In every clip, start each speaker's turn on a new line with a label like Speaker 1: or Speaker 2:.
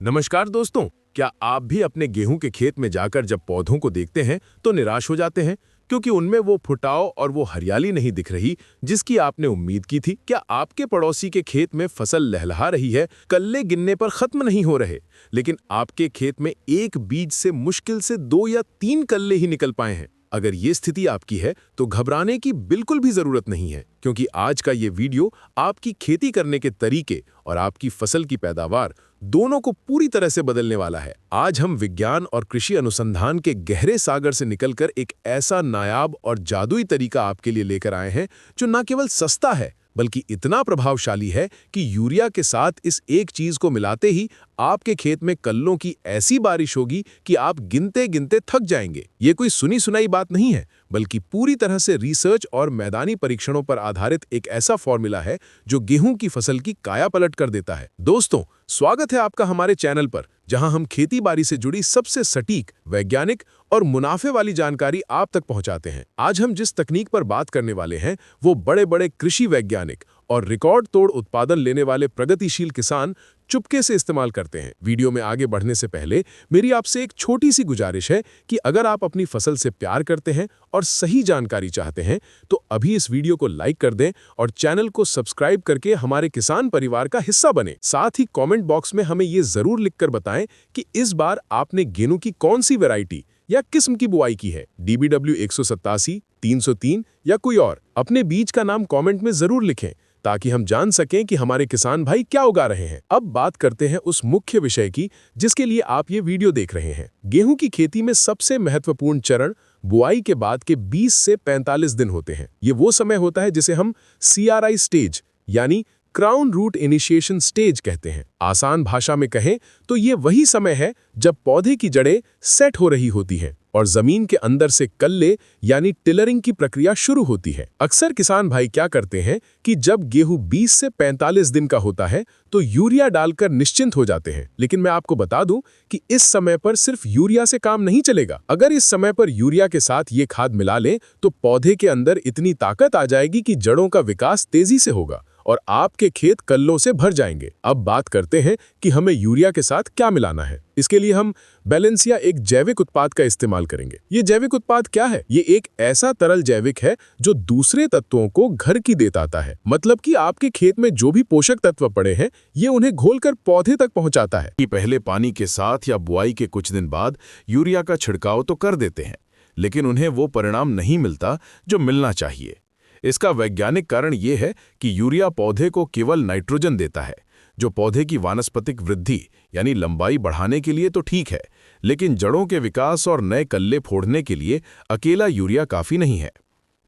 Speaker 1: नमस्कार दोस्तों, क्या आप भी अपने गेहूं के खेत में जाकर जब पौधों को देखते हैं तो निराश हो जाते हैं क्योंकि उनमें वो फुटाव और वो हरियाली नहीं दिख रही जिसकी आपने उम्मीद की थी? क्या आपके पड़ोसी के खेत में फसल लहलहा रही है, कल्ले गिनने पर खत्म नहीं हो रहे, लेकिन आपके खेत में एक बीज से मुश्किल से 2 या 3 कल्ले ही निकल पाए हैं? अगर ये स्थिति आपकी है तो घबराने की बिल्कुल भी जरूरत नहीं है, क्योंकि आज का ये वीडियो आपकी खेती करने के तरीके और आपकी फसल की पैदावार दोनों को पूरी तरह से बदलने वाला है। आज हम विज्ञान और कृषि अनुसंधान के गहरे सागर से निकलकर एक ऐसा नायाब और जादुई तरीका आपके लिए लेकर आए हैं जो न केवल सस्ता है बल्कि इतना प्रभावशाली है कि यूरिया के साथ इस एक चीज को मिलाते ही आपके खेत में कल्लों की ऐसी बारिश होगी कि आप गिनते गिनते थक जाएंगे। ये कोई सुनी सुनाई बात नहीं है, बल्कि पूरी तरह से रिसर्च और मैदानी परीक्षणों पर आधारित एक ऐसा फॉर्मूला है जो गेहूं की फसल की काया पलट कर देता है। दोस्तों, स्वागत है आपका हमारे चैनल पर, जहां हम खेती बाड़ी से जुड़ी सबसे सटीक, वैज्ञानिक और मुनाफे वाली जानकारी आप तक पहुंचाते हैं। आज हम जिस तकनीक पर बात करने वाले हैं वो बड़े बड़े कृषि वैज्ञानिक और रिकॉर्ड तोड़ उत्पादन लेने वाले प्रगतिशील किसान चुपके से इस्तेमाल करते हैं। वीडियो में आगे बढ़ने से पहले मेरी आपसे एक छोटी सी गुजारिश है कि अगर आप अपनी फसल से प्यार करते हैं और सही जानकारी चाहते हैं तो अभी इस वीडियो को लाइक कर दें और चैनल को सब्सक्राइब करके हमारे किसान परिवार का हिस्सा बने। साथ ही कमेंट बॉक्स में हमें ये जरूर लिखकर बताएं कि इस बार आपने गेहूं की कौन सी वैरायटी या किस्म की बुआई की है, DBW 187, 303 या कोई और। अपने बीज का नाम कमेंट में जरूर लिखें ताकि हम जान सकें कि हमारे किसान भाई क्या उगा रहे हैं। अब बात करते हैं उस मुख्य विषय की जिसके लिए आप ये वीडियो देख रहे हैं। गेहूं की खेती में सबसे महत्वपूर्ण चरण बुआई के बाद के 20 से 45 दिन होते हैं। ये वो समय होता है जिसे हम CRI स्टेज यानी क्राउन रूट इनिशिएशन स्टेज कहते हैं। आसान भाषा में कहें तो ये वही समय है जब पौधे की जड़ें सेट हो रही होती हैं और जमीन के अंदर से कल्ले यानी टिलरिंग की प्रक्रिया शुरू होती है। अक्सर किसान भाई क्या करते हैं कि जब गेहूं 20 से 45 दिन का होता है तो यूरिया डालकर निश्चिंत हो जाते हैं, लेकिन मैं आपको बता दूं कि इस समय पर सिर्फ यूरिया से काम नहीं चलेगा। अगर इस समय पर यूरिया के साथ ये खाद मिला लें तो पौधे के अंदर इतनी ताकत आ जाएगी कि जड़ों का विकास तेजी से होगा और आपके खेत कल्लों से भर जाएंगे। अब बात करते हैं कि हमें यूरिया के साथ क्या मिलाना है। इसके लिए हम बैलेंसिया एक जैविक उत्पाद का इस्तेमाल करेंगे। ये जैविक उत्पाद क्या है? ये एक ऐसा तरल जैविक है जो दूसरे तत्वों को घर की देता आता है। मतलब कि आपके खेत में जो भी पोषक तत्व पड़े हैं ये उन्हें घोलकर पौधे तक पहुंचाता है। कि पहले पानी के साथ या बुआई के कुछ दिन बाद यूरिया का छिड़काव तो कर देते हैं, लेकिन उन्हें वो परिणाम नहीं मिलता जो मिलना चाहिए। इसका वैज्ञानिक कारण ये है कि यूरिया पौधे को केवल नाइट्रोजन देता है, जो पौधे की वानस्पतिक वृद्धि यानी लंबाई बढ़ाने के लिए तो ठीक है, लेकिन जड़ों के विकास और नए कल्ले फोड़ने के लिए अकेला यूरिया काफी नहीं है।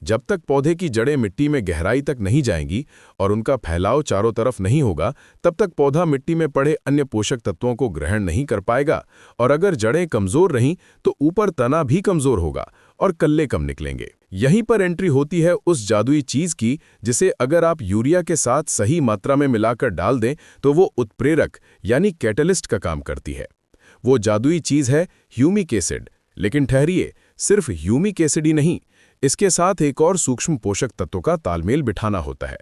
Speaker 1: जब तक पौधे की जड़ें मिट्टी में गहराई तक नहीं जाएंगी और उनका फैलाव चारों तरफ नहीं होगा, तब तक पौधा मिट्टी में पड़े अन्य पोषक तत्वों को ग्रहण नहीं कर पाएगा और अगर जड़ें कमजोर रहीं तो ऊपर तना भी कमजोर होगा और कल्ले कम निकलेंगे। यहीं पर एंट्री होती है उस जादुई चीज की जिसे अगर आप यूरिया के साथ सही मात्रा में मिलाकर डाल दें तो वो उत्प्रेरक यानी कैटलिस्ट का काम करती है। वो जादुई चीज है ह्यूमिक एसिड। लेकिन ठहरिए, सिर्फ ह्यूमिक एसिड ही नहीं, इसके साथ एक और सूक्ष्म पोषक तत्व का तालमेल बिठाना होता है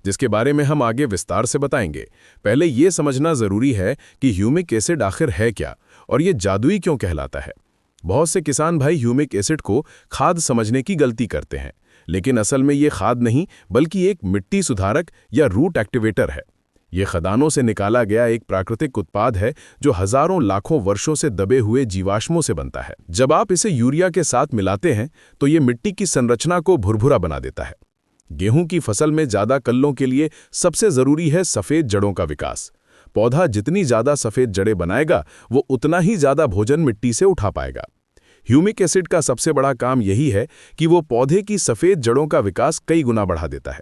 Speaker 1: जिसके बारे में हम आगे विस्तार से बताएंगे। पहले ये समझना जरूरी है कि ह्यूमिक एसिड आखिर है क्या और ये जादुई क्यों कहलाता है। बहुत से किसान भाई ह्यूमिक एसिड को खाद समझने की गलती करते हैं, लेकिन असल में ये खाद नहीं बल्कि एक मिट्टी सुधारक या रूट एक्टिवेटर है। ये खदानों से निकाला गया एक प्राकृतिक उत्पाद है जो हजारों लाखों वर्षों से दबे हुए जीवाश्मों से बनता है। जब आप इसे यूरिया के साथ मिलाते हैं तो ये मिट्टी की संरचना को भुरभुरा बना देता है। गेहूं की फसल में ज्यादा कल्लों के लिए सबसे जरूरी है सफेद जड़ों का विकास। पौधा जितनी ज्यादा सफेद जड़ें बनाएगा वो उतना ही ज्यादा भोजन मिट्टी से उठा पाएगा। ह्यूमिक एसिड का सबसे बड़ा काम यही है कि वो पौधे की सफेद जड़ों का विकास कई गुना बढ़ा देता है।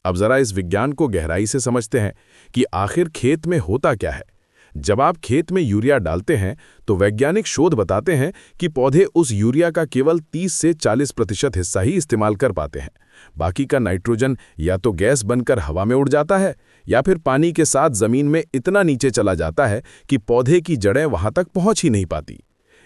Speaker 1: अब जरा इस विज्ञान को गहराई से समझते हैं कि आखिर खेत में होता क्या है। जब आप खेत में यूरिया डालते हैं तो वैज्ञानिक शोध बताते हैं कि पौधे उस यूरिया का केवल 30 से 40% हिस्सा ही इस्तेमाल कर पाते हैं। बाकी का नाइट्रोजन या तो गैस बनकर हवा में उड़ जाता है या फिर पानी के साथ जमीन में इतना नीचे चला जाता है कि पौधे की जड़ें वहां तक पहुंच ही नहीं पाती।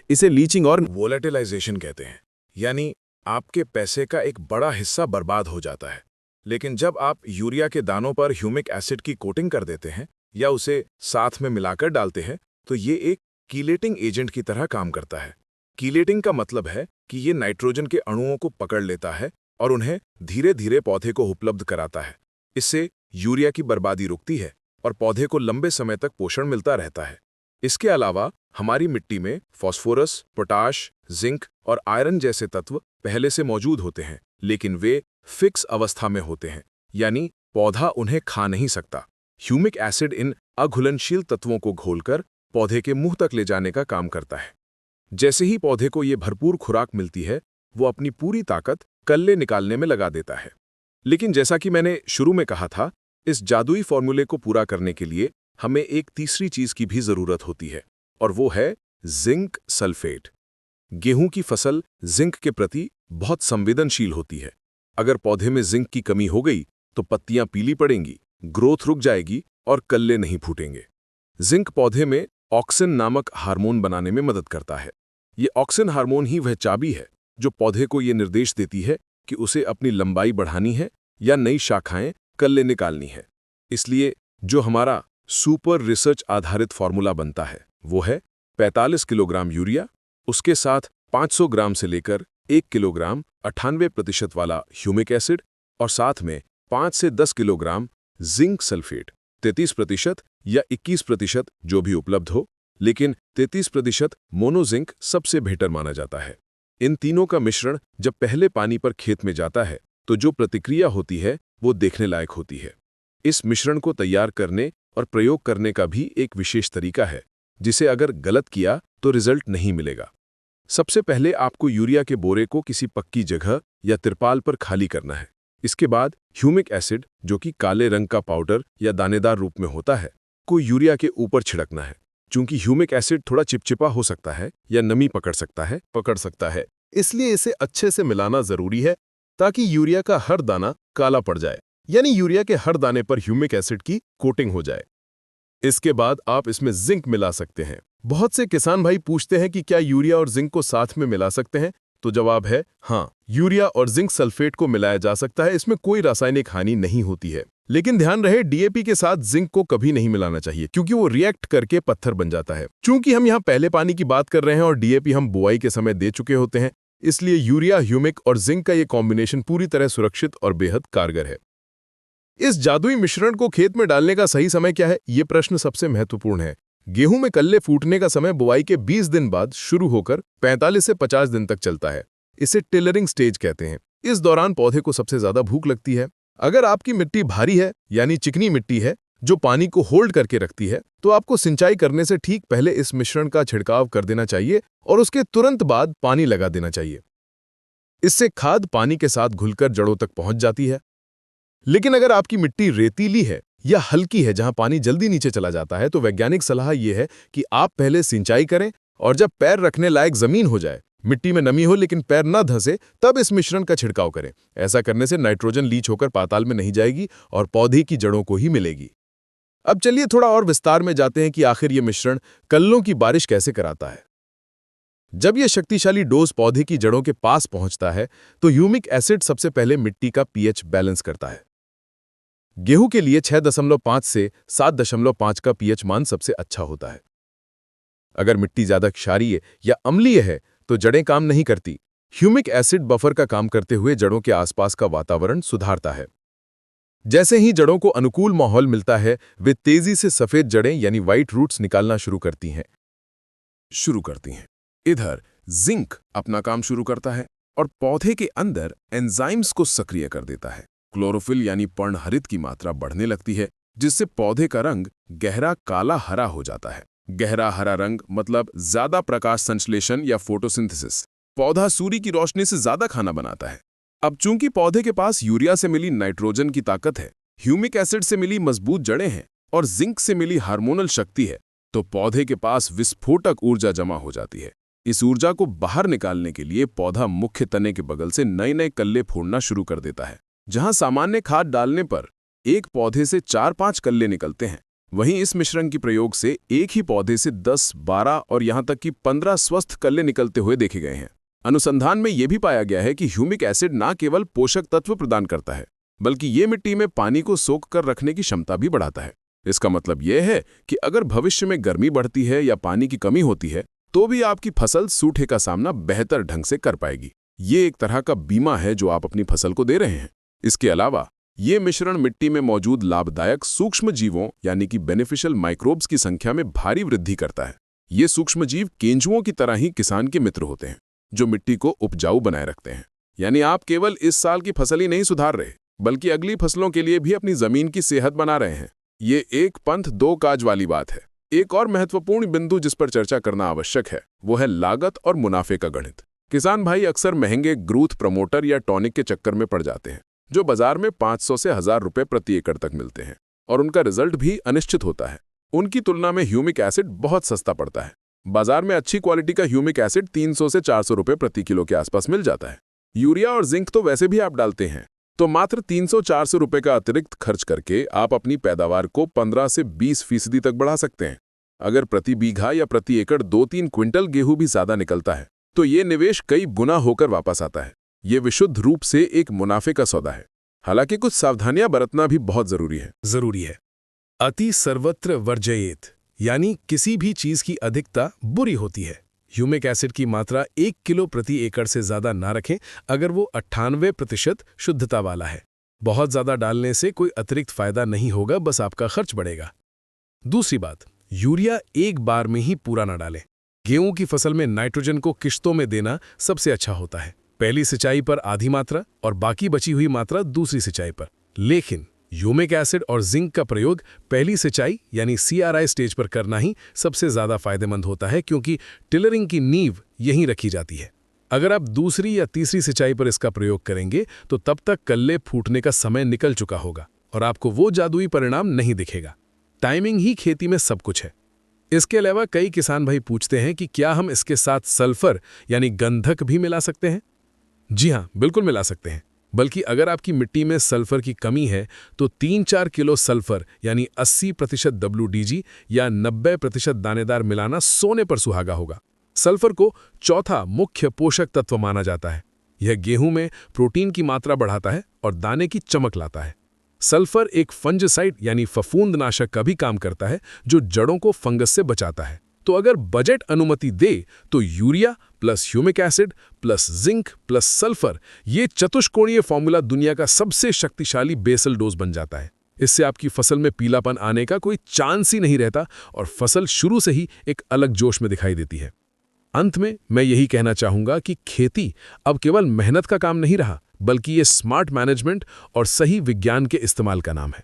Speaker 1: इसे लीचिंग और
Speaker 2: वोलेटिलाइजेशन कहते हैं, यानी आपके पैसे का एक बड़ा हिस्सा बर्बाद हो जाता है। लेकिन जब आप यूरिया के दानों पर ह्यूमिक एसिड की कोटिंग कर देते हैं या उसे साथ में मिलाकर डालते हैं तो ये एक कीलेटिंग एजेंट की तरह काम करता है। कीलेटिंग का मतलब है कि ये नाइट्रोजन के अणुओं को पकड़ लेता है और उन्हें धीरे धीरे पौधे को उपलब्ध कराता है। इससे यूरिया की बर्बादी रुकती है और पौधे को लंबे समय तक पोषण मिलता रहता है। इसके अलावा हमारी मिट्टी में फास्फोरस, पोटाश, जिंक और आयरन जैसे तत्व पहले से मौजूद होते हैं, लेकिन वे फिक्स अवस्था में होते हैं, यानी पौधा उन्हें खा नहीं सकता। ह्यूमिक एसिड इन अघुलनशील तत्वों को घोलकर पौधे के मुंह तक ले जाने का काम करता है। जैसे ही पौधे को ये भरपूर खुराक मिलती है, वो अपनी पूरी ताकत कल्ले निकालने में लगा देता है। लेकिन जैसा कि मैंने शुरू में कहा था, इस जादुई फॉर्मूले को पूरा करने के लिए हमें एक तीसरी चीज की भी जरूरत होती है, और वो है जिंक सल्फेट। गेहूं की फसल जिंक के प्रति बहुत संवेदनशील होती है। अगर पौधे में जिंक की कमी हो गई तो पत्तियां पीली पड़ेंगी, ग्रोथ रुक जाएगी और कल्ले नहीं फूटेंगे। जिंक पौधे में ऑक्सिन नामक हार्मोन बनाने में मदद करता है। ये ऑक्सिन हार्मोन ही वह चाबी है जो पौधे को ये निर्देश देती है कि उसे अपनी लंबाई बढ़ानी है या नई शाखाएं कल्ले निकालनी है। इसलिए जो हमारा सुपर रिसर्च आधारित फॉर्मूला बनता है वो है 45 किलोग्राम यूरिया, उसके साथ 500 ग्राम से लेकर 1 किलोग्राम 98% वाला ह्यूमिक एसिड और साथ में 5 से 10 किलोग्राम जिंक सल्फेट। 33% या 21% जो भी उपलब्ध हो, लेकिन 33% मोनोजिंक सबसे बेहतर माना जाता है। इन तीनों का मिश्रण जब पहले पानी पर खेत में जाता है तो जो प्रतिक्रिया होती है वो देखने लायक होती है। इस मिश्रण को तैयार करने और प्रयोग करने का भी एक विशेष तरीका है, जिसे अगर गलत किया तो रिजल्ट नहीं मिलेगा। सबसे पहले आपको यूरिया के बोरे को किसी पक्की जगह या तिरपाल पर खाली करना है। इसके बाद ह्यूमिक एसिड, जो कि काले रंग का पाउडर या दानेदार रूप में होता है, को यूरिया के ऊपर छिड़कना है। चूंकि ह्यूमिक एसिड थोड़ा चिपचिपा हो सकता है या नमी पकड़ सकता है, इसलिए इसे अच्छे से मिलाना जरूरी है ताकि यूरिया का हर दाना काला पड़ जाए, यानी यूरिया के हर दाने पर ह्यूमिक एसिड की कोटिंग हो जाए। इसके बाद आप इसमें जिंक मिला सकते हैं। बहुत से किसान भाई पूछते हैं कि क्या यूरिया और जिंक को साथ में मिला सकते हैं, तो जवाब है हाँ, यूरिया और जिंक सल्फेट को मिलाया जा सकता है। इसमें कोई रासायनिक हानि नहीं होती है। लेकिन ध्यान रहे, डीएपी के साथ जिंक को कभी नहीं मिलाना चाहिए, क्योंकि वो रिएक्ट करके पत्थर बन जाता है। चूंकि हम यहाँ पहले पानी की बात कर रहे हैं और डीएपी हम बुआई के समय दे चुके होते हैं, इसलिए यूरिया, ह्यूमिक और जिंक का ये कॉम्बिनेशन पूरी तरह सुरक्षित और बेहद कारगर है। इस जादुई मिश्रण को खेत में डालने का सही समय क्या है, ये प्रश्न सबसे महत्वपूर्ण है। गेहूं में कल्ले फूटने का समय बुआई के 20 दिन बाद शुरू होकर 45 से 50 दिन तक चलता है। इसे टिलरिंग स्टेज कहते हैं। इस दौरान पौधे को सबसे ज्यादा भूख लगती है। अगर आपकी मिट्टी भारी है, यानी चिकनी मिट्टी है जो पानी को होल्ड करके रखती है, तो आपको सिंचाई करने से ठीक पहले इस मिश्रण का छिड़काव कर देना चाहिए और उसके तुरंत बाद पानी लगा देना चाहिए। इससे खाद पानी के साथ घुलकर जड़ों तक पहुंच जाती है। लेकिन अगर आपकी मिट्टी रेतीली है या हल्की है जहां पानी जल्दी नीचे चला जाता है, तो वैज्ञानिक सलाह यह है कि आप पहले सिंचाई करें और जब पैर रखने लायक जमीन हो जाए, मिट्टी में नमी हो लेकिन पैर न धंसे, तब इस मिश्रण का छिड़काव करें। ऐसा करने से नाइट्रोजन लीच होकर पाताल में नहीं जाएगी और पौधे की जड़ों को ही मिलेगी। अब चलिए थोड़ा और विस्तार में जाते हैं कि आखिर ये मिश्रण कल्लों की बारिश कैसे कराता है। जब यह शक्तिशाली डोज पौधे की जड़ों के पास पहुंचता है, तो ह्यूमिक एसिड सबसे पहले मिट्टी का पीएच बैलेंस करता है। गेहूं के लिए 6.5 से 7.5 का पीएच मान सबसे अच्छा होता है। अगर मिट्टी ज्यादा क्षारीय या अम्लीय है तो जड़ें काम नहीं करती। ह्यूमिक एसिड बफर का काम करते हुए जड़ों के आसपास का वातावरण सुधारता है। जैसे ही जड़ों को अनुकूल माहौल मिलता है, वे तेजी से सफेद जड़ें यानी व्हाइट रूट्स निकालना शुरू करती हैं। इधर जिंक अपना काम शुरू करता है और पौधे के अंदर एंजाइम्स को सक्रिय कर देता है। क्लोरोफिल यानी पर्णहरित की मात्रा बढ़ने लगती है, जिससे पौधे का रंग गहरा काला हरा हो जाता है। गहरा हरा रंग मतलब ज्यादा प्रकाश संश्लेषण या फोटोसिंथेसिस। पौधा सूर्य की रोशनी से ज्यादा खाना बनाता है। अब चूंकि पौधे के पास यूरिया से मिली नाइट्रोजन की ताकत है, ह्यूमिक एसिड से मिली मजबूत जड़ें हैं और जिंक से मिली हार्मोनल शक्ति है, तो पौधे के पास विस्फोटक ऊर्जा जमा हो जाती है। इस ऊर्जा को बाहर निकालने के लिए पौधा मुख्य तने के बगल से नए नए कल्ले फोड़ना शुरू कर देता है। जहां सामान्य खाद डालने पर एक पौधे से 4-5 कल्ले निकलते हैं, वहीं इस मिश्रण के प्रयोग से एक ही पौधे से 10, 12 और यहां तक कि 15 स्वस्थ कल्ले निकलते हुए देखे गए हैं। अनुसंधान में यह भी पाया गया है कि ह्यूमिक एसिड न केवल पोषक तत्व प्रदान करता है, बल्कि ये मिट्टी में पानी को सोख कर रखने की क्षमता भी बढ़ाता है।
Speaker 3: इसका मतलब यह है कि अगर भविष्य में गर्मी बढ़ती है या पानी की कमी होती है तो भी आपकी फसल सूखे का सामना बेहतर ढंग से कर पाएगी। ये एक तरह का बीमा है जो आप अपनी फसल को दे रहे हैं। इसके अलावा ये मिश्रण मिट्टी में मौजूद लाभदायक सूक्ष्म जीवों यानी कि बेनिफिशियल माइक्रोब्स की संख्या में भारी वृद्धि करता है। ये सूक्ष्म जीव केंचुओं की तरह ही किसान के मित्र होते हैं जो मिट्टी को उपजाऊ बनाए रखते हैं। यानी आप केवल इस साल की फसल ही नहीं सुधार रहे बल्कि अगली फसलों के लिए भी अपनी जमीन की सेहत बना रहे हैं। ये एक पंथ दो काज वाली बात है। एक और महत्वपूर्ण बिंदु जिस पर चर्चा करना आवश्यक है वो है लागत और मुनाफे का गणित। किसान भाई अक्सर महंगे ग्रोथ प्रमोटर या टॉनिक के चक्कर में पड़ जाते हैं जो बाजार में 500 से 1000 रुपए प्रति एकड़ तक मिलते हैं और उनका रिजल्ट भी अनिश्चित होता है। उनकी तुलना में ह्यूमिक एसिड बहुत सस्ता पड़ता है। बाजार में अच्छी क्वालिटी का ह्यूमिक एसिड 300 से 400 रुपए प्रति किलो के आसपास मिल जाता है। यूरिया और जिंक तो वैसे भी आप डालते हैं, तो मात्र 300-400 रुपए का अतिरिक्त खर्च करके आप अपनी पैदावार को 15 से 20% तक बढ़ा सकते हैं। अगर प्रति बीघा या प्रति एकड़ 2-3 क्विंटल गेहूं भी ज्यादा निकलता है तो ये निवेश कई गुना होकर वापस आता है। ये विशुद्ध रूप से एक मुनाफे का सौदा है। हालांकि कुछ सावधानियां बरतना भी बहुत जरूरी है।
Speaker 4: अति सर्वत्र वर्जयेत, यानी किसी भी चीज की अधिकता बुरी होती है। ह्यूमिक एसिड की मात्रा 1 किलो प्रति एकड़ से ज्यादा ना रखें अगर वो 98% शुद्धता वाला है। बहुत ज्यादा डालने से कोई अतिरिक्त फायदा नहीं होगा, बस आपका खर्च बढ़ेगा। दूसरी बात, यूरिया एक बार में ही पूरा ना डालें। गेहूं की फसल में नाइट्रोजन को किश्तों में देना सबसे अच्छा होता है। पहली सिंचाई पर आधी मात्रा और बाकी बची हुई मात्रा दूसरी सिंचाई पर। लेकिन ह्यूमिक एसिड और जिंक का प्रयोग पहली सिंचाई यानी CRI स्टेज पर करना ही सबसे ज्यादा फायदेमंद होता है, क्योंकि टिलरिंग की नींव यहीं रखी जाती है। अगर आप दूसरी या तीसरी सिंचाई पर इसका प्रयोग करेंगे तो तब तक कल्ले फूटने का समय निकल चुका होगा और आपको वो जादुई परिणाम नहीं दिखेगा। टाइमिंग ही खेती में सब कुछ है। इसके अलावा कई किसान भाई पूछते हैं कि क्या हम इसके साथ सल्फर यानी गंधक भी मिला सकते हैं? जी हाँ, बिल्कुल मिला सकते हैं। बल्कि अगर आपकी मिट्टी में सल्फर की कमी है तो 3-4 किलो सल्फर यानी 80% WDG या 90% दानेदार मिलाना सोने पर सुहागा होगा। सल्फर को चौथा मुख्य पोषक तत्व माना जाता है। यह गेहूं में प्रोटीन की मात्रा बढ़ाता है और दाने की चमक लाता है। सल्फर एक फंजिसाइड यानी फफूंदनाशक का भी काम करता है जो जड़ों को फंगस से बचाता है। तो अगर बजट अनुमति दे तो urea plus humic acid plus zinc plus sulphur, ये चतुष्कोणीय फॉर्मूला दुनिया का सबसे शक्तिशाली बेसल डोज बन जाता है। इससे आपकी फसल में पीलापन आने का कोई चांस ही नहीं रहता और फसल शुरू से ही एक अलग जोश में दिखाई देती है। अंत में मैं यही कहना चाहूंगा कि खेती अब केवल मेहनत का काम नहीं रहा, बल्कि ये स्मार्ट मैनेजमेंट और सही विज्ञान के इस्तेमाल का नाम है।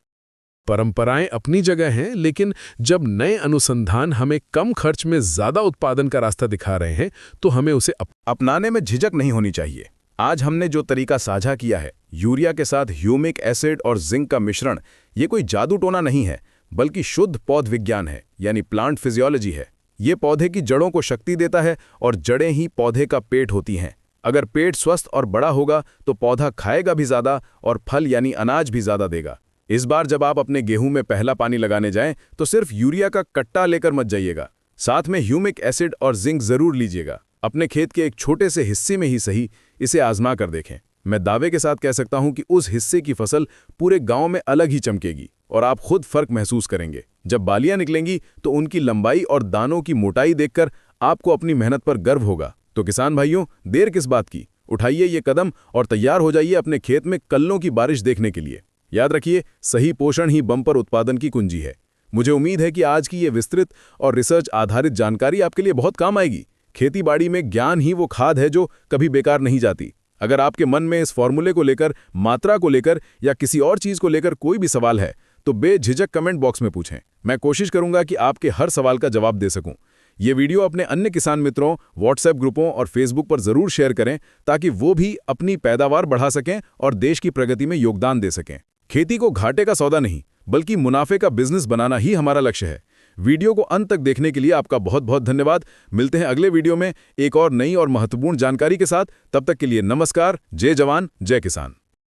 Speaker 4: परंपराएं अपनी जगह हैं, लेकिन जब नए अनुसंधान हमें कम खर्च में ज्यादा उत्पादन का रास्ता दिखा रहे हैं तो हमें उसे
Speaker 2: अपनाने में झिझक नहीं होनी चाहिए। आज हमने जो तरीका साझा किया है, यूरिया के साथ ह्यूमिक एसिड और जिंक का मिश्रण, ये कोई जादू टोना नहीं है बल्कि शुद्ध पौध विज्ञान है, यानी प्लांट फिजियोलॉजी है। ये पौधे की जड़ों को शक्ति देता है और जड़ें ही पौधे का पेट होती हैं। अगर पेट स्वस्थ और बड़ा होगा तो पौधा खाएगा भी ज्यादा और फल यानी अनाज भी ज्यादा देगा। इस बार जब आप अपने गेहूं में पहला पानी लगाने जाएं तो सिर्फ यूरिया का कट्टा लेकर मत जाइएगा, साथ में ह्यूमिक एसिड और जिंक जरूर लीजिएगा। अपने खेत के एक छोटे से हिस्से में ही सही इसे आजमा कर देखें। मैं दावे के साथ कह सकता हूं कि उस हिस्से की फसल पूरे गांव में अलग ही चमकेगी और आप खुद फर्क महसूस करेंगे। जब बालियां निकलेंगी तो उनकी लंबाई और दानों की मोटाई देखकर आपको अपनी मेहनत पर गर्व होगा। तो किसान भाइयों, देर किस बात की, उठाइए ये कदम और तैयार हो जाइए अपने खेत में कल्लों की बारिश देखने के लिए। याद रखिए, सही पोषण ही बम्पर उत्पादन की कुंजी है। मुझे उम्मीद है कि आज की ये विस्तृत और रिसर्च आधारित जानकारी आपके लिए बहुत काम आएगी। खेतीबाड़ी में ज्ञान ही वो खाद है जो कभी बेकार नहीं जाती। अगर आपके मन में इस फॉर्मूले को लेकर, मात्रा को लेकर या किसी और चीज को लेकर कोई भी सवाल है तो बेझिझक कमेंट बॉक्स में पूछें। मैं कोशिश करूंगा कि आपके हर सवाल का जवाब दे सकूं। ये वीडियो अपने अन्य किसान मित्रों, व्हाट्सएप ग्रुपों और फेसबुक पर जरूर शेयर करें ताकि वो भी अपनी पैदावार बढ़ा सकें और देश की प्रगति में योगदान दे सकें। खेती को घाटे का सौदा नहीं बल्कि मुनाफे का बिजनेस बनाना ही हमारा लक्ष्य है। वीडियो को अंत तक देखने के लिए आपका बहुत बहुत धन्यवाद। मिलते हैं अगले वीडियो में एक और नई और महत्वपूर्ण जानकारी के साथ। तब तक के लिए नमस्कार। जय जवान, जय किसान।